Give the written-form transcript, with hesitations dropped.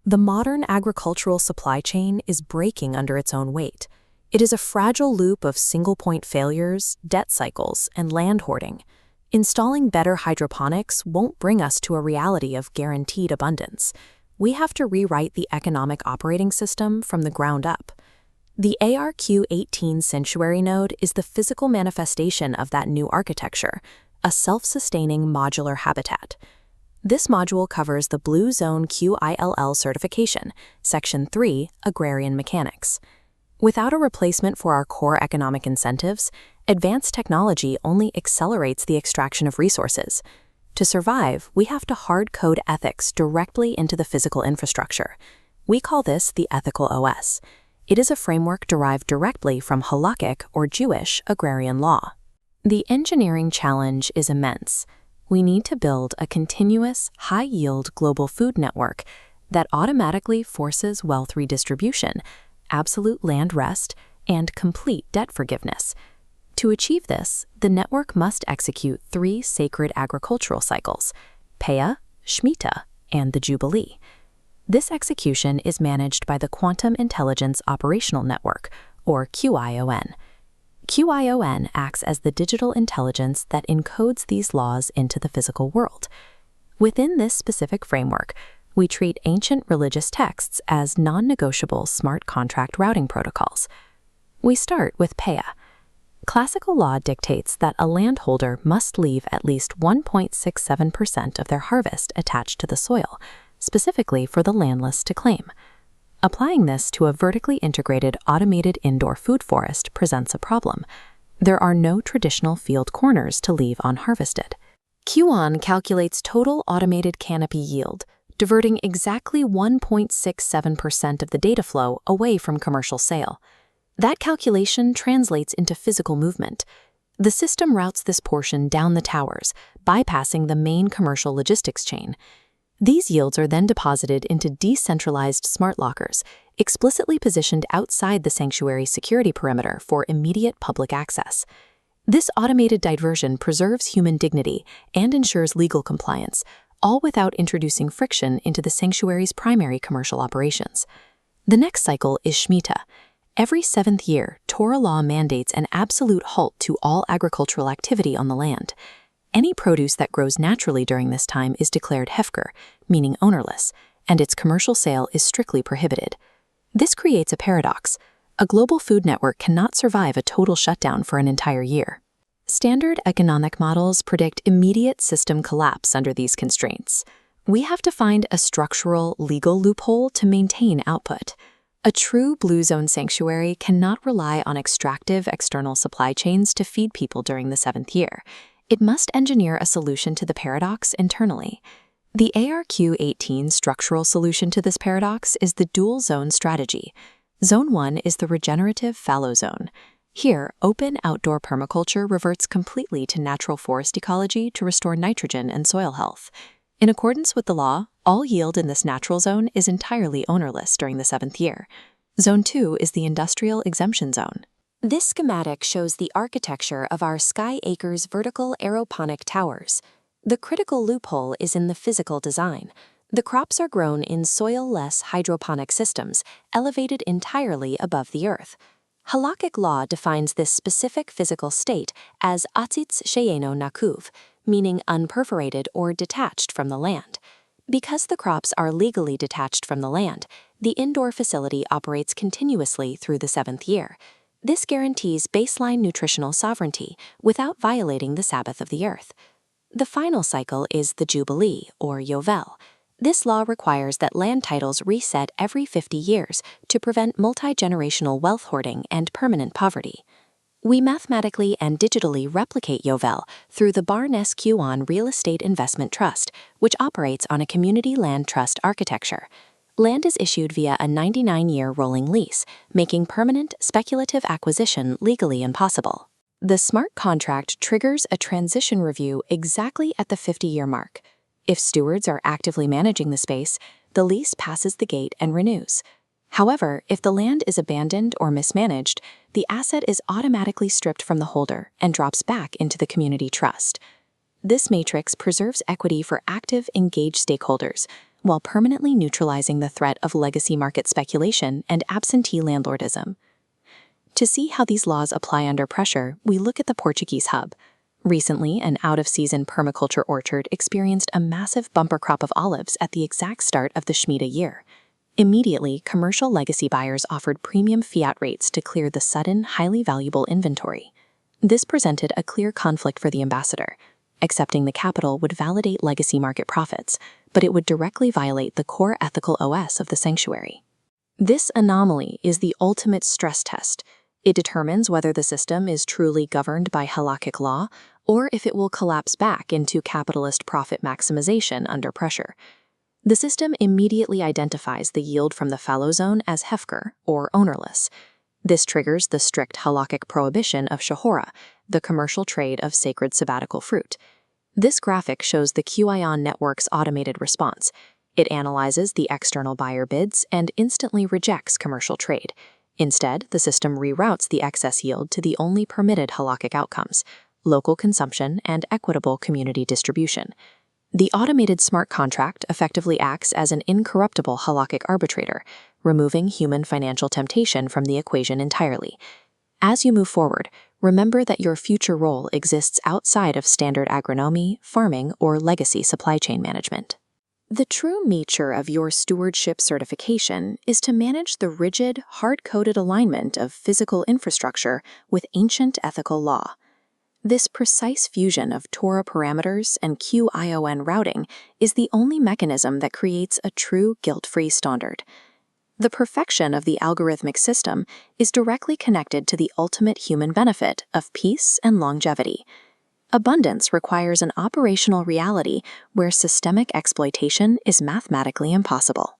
The modern agricultural supply chain is breaking under its own weight. It is a fragile loop of single-point failures, debt cycles, and land hoarding. Installing better hydroponics won't bring us to a reality of guaranteed abundance. We have to rewrite the economic operating system from the ground up. The ARQ18 sanctuary node is the physical manifestation of that new architecture, a self-sustaining modular habitat. This module covers the Blue Zone QILL certification, Section 3, Agrarian Mechanics. Without a replacement for our core economic incentives, advanced technology only accelerates the extraction of resources. To survive, we have to hard-code ethics directly into the physical infrastructure. We call this the ethical OS. It is a framework derived directly from Halachic or Jewish agrarian law. The engineering challenge is immense. We need to build a continuous, high-yield global food network that automatically forces wealth redistribution, absolute land rest, and complete debt forgiveness. To achieve this, the network must execute 3 sacred agricultural cycles: Pe'ah, Shemitah, and the Jubilee. This execution is managed by the Quantum Intelligence Operational Network, or QION. QION acts as the digital intelligence that encodes these laws into the physical world. Within this specific framework, we treat ancient religious texts as non-negotiable smart contract routing protocols. We start with Pe'ah. Classical law dictates that a landholder must leave at least 1.67% of their harvest attached to the soil, specifically for the landless to claim. Applying this to a vertically integrated automated indoor food forest presents a problem. There are no traditional field corners to leave unharvested. QION calculates total automated canopy yield, diverting exactly 1.67% of the data flow away from commercial sale. That calculation translates into physical movement. The system routes this portion down the towers, bypassing the main commercial logistics chain. These yields are then deposited into decentralized smart lockers, explicitly positioned outside the sanctuary's security perimeter for immediate public access. This automated diversion preserves human dignity and ensures legal compliance, all without introducing friction into the sanctuary's primary commercial operations. The next cycle is Shemitah. Every 7th year, Torah law mandates an absolute halt to all agricultural activity on the land. Any produce that grows naturally during this time is declared hefker, meaning ownerless, and its commercial sale is strictly prohibited. This creates a paradox. A global food network cannot survive a total shutdown for an entire year. Standard economic models predict immediate system collapse under these constraints. We have to find a structural, legal loophole to maintain output. A true blue zone sanctuary cannot rely on extractive external supply chains to feed people during the 7th year. It must engineer a solution to the paradox internally. The ARQ18 structural solution to this paradox is the dual zone strategy. Zone 1 is the regenerative fallow zone. Here, open outdoor permaculture reverts completely to natural forest ecology to restore nitrogen and soil health. In accordance with the law, all yield in this natural zone is entirely ownerless during the 7th year. Zone 2 is the industrial exemption zone. This schematic shows the architecture of our Sky Acres vertical aeroponic towers. The critical loophole is in the physical design. The crops are grown in soil-less hydroponic systems, elevated entirely above the earth. Halachic law defines this specific physical state as atzitz sheyeno nakuv, meaning unperforated or detached from the land. Because the crops are legally detached from the land, the indoor facility operates continuously through the 7th year. This guarantees baseline nutritional sovereignty without violating the Sabbath of the earth. The final cycle is the Jubilee, or Yovel. This law requires that land titles reset every 50 years to prevent multi-generational wealth hoarding and permanent poverty. We mathematically and digitally replicate Yovel through the BarNessQION Real Estate Investment Trust, which operates on a community land trust architecture. Land is issued via a 99-year rolling lease, making permanent, speculative acquisition legally impossible. The smart contract triggers a transition review exactly at the 50-year mark. If stewards are actively managing the space, the lease passes the gate and renews. However, if the land is abandoned or mismanaged, the asset is automatically stripped from the holder and drops back into the community trust. This matrix preserves equity for active, engaged stakeholders, while permanently neutralizing the threat of legacy market speculation and absentee landlordism. To see how these laws apply under pressure, we look at the Portuguese hub. Recently, an out-of-season permaculture orchard experienced a massive bumper crop of olives at the exact start of the Shemitah year. Immediately, commercial legacy buyers offered premium fiat rates to clear the sudden, highly valuable inventory. This presented a clear conflict for the ambassador. Accepting the capital would validate legacy market profits, but it would directly violate the core ethical OS of the sanctuary. This anomaly is the ultimate stress test. It determines whether the system is truly governed by Halachic law or if it will collapse back into capitalist profit maximization under pressure. The system immediately identifies the yield from the fallow zone as hefker, or ownerless. This triggers the strict Halachic prohibition of shahora, the commercial trade of sacred sabbatical fruit. This graphic shows the QION network's automated response. It analyzes the external buyer bids and instantly rejects commercial trade. Instead, the system reroutes the excess yield to the only permitted Halachic outcomes: local consumption and equitable community distribution. The automated smart contract effectively acts as an incorruptible Halachic arbitrator, removing human financial temptation from the equation entirely. As you move forward, remember that your future role exists outside of standard agronomy, farming, or legacy supply chain management. The true nature of your stewardship certification is to manage the rigid, hard-coded alignment of physical infrastructure with ancient ethical law. This precise fusion of Torah parameters and QION routing is the only mechanism that creates a true guilt-free standard. The perfection of the algorithmic system is directly connected to the ultimate human benefit of peace and longevity. Abundance requires an operational reality where systemic exploitation is mathematically impossible.